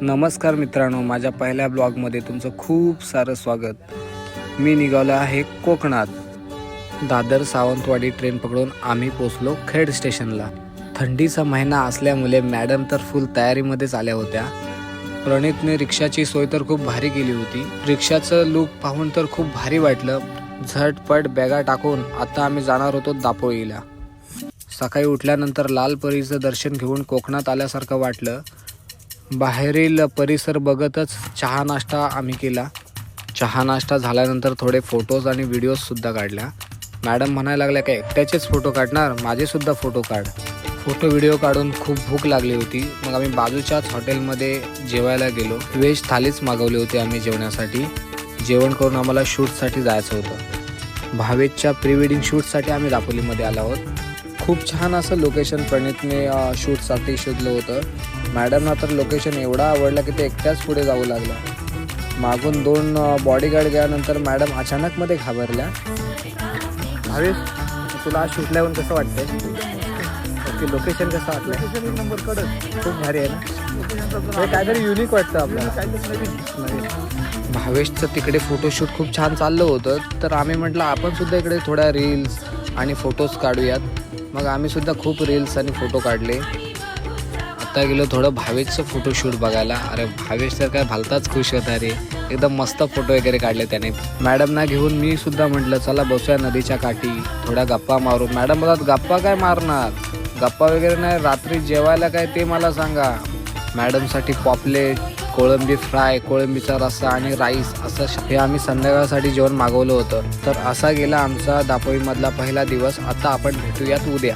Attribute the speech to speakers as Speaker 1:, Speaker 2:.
Speaker 1: नमस्कार मित्रांनो, माझ्या पहिल्या ब्लॉगमध्ये तुमचं खूप सारं स्वागत. मी निघालो आहे कोकणात. दादर सावंतवाडी ट्रेन पकडून आम्ही पोचलो खेड स्टेशनला. थंडीचा महिना असल्यामुळे मॅडम तर फुल तयारीमध्येच आल्या होत्या. प्रणितने रिक्षाची सोय तर खूप भारी केली होती. रिक्षाचं लुक पाहून तर खूप भारी वाटलं. झटपट बॅगा टाकून आता आम्ही जाणार होतो दापोलीला. सकाळी उठल्यानंतर लाल परीचं दर्शन घेऊन कोकणात आल्यासारखं वाटलं. बाहेरील परिसर बघतच चहा नाश्ता आम्ही केला. चहा नाश्ता झाल्यानंतर थोडे फोटोज आणि व्हिडिओजसुद्धा काढल्या. मॅडम म्हणायला लागल्या काय एकट्याचेच फोटो काढणार, माझेसुद्धा फोटो काढ. फोटो व्हिडिओ काढून खूप भूक लागली होती. मग आम्ही बाजूच्याच हॉटेलमध्ये जेवायला गेलो. व्हेज थालीच मागवली होती आम्ही जेवण्यासाठी. जेवण करून आम्हाला शूटसाठी जायचं होतं. भावेशच्या प्री वेडिंग शूटसाठी आम्ही दापोलीमध्ये आलो आहोत. खूप छान असं लोकेशन प्रणितने शूटसाठी शोधलं होतं. मॅडमना तर लोकेशन एवढा आवडला की ते एकट्याच पुढे जाऊ लागला. मागून 2 बॉडीगार्ड गेल्यानंतर मॅडम अचानकमध्ये घाबरल्या. भावेश, तुला आज शूटला येऊन कसं वाटतंय? ओके, लोकेशन कसं वाटलं? लोकेशन नंबर कडक खूप भारी आहे ना. काहीतरी युनिक वाटतं आपल्याला. भावेशचं तिकडे फोटोशूट खूप छान चाललं होतं, तर आम्ही म्हटलं आपण सुद्धा इकडे थोड्या रील्स आणि फोटोज काढूयात. मग आम्ही सुद्धा खूप रील्स आणि फोटो काढले. आता गेलो थोडं भावेशचं फोटोशूट बघायला. अरे भावेश तर काय भलताच खुश होता रे. एकदम मस्त फोटो वगैरे काढले त्याने. मॅडमना घेऊन मी सुद्धा म्हटलं चला बसूया नदीच्या काठी, थोड्या गप्पा मारू. मॅडम बोलतात गप्पा काय मारणार, गप्पा वगैरे नाही, रात्री जेवायला काय ते मला सांगा. मॅडमसाठी पॉपलेट, कोळंबी फ्राय, कोळंबीचा रस्सा आणि राईस असं हे आम्ही संध्याकाळसाठी जेवण मागवलं होतं. तर असा गेला आमचा दापोलीमधला पहिला दिवस. आता आपण भेटूयात उद्या.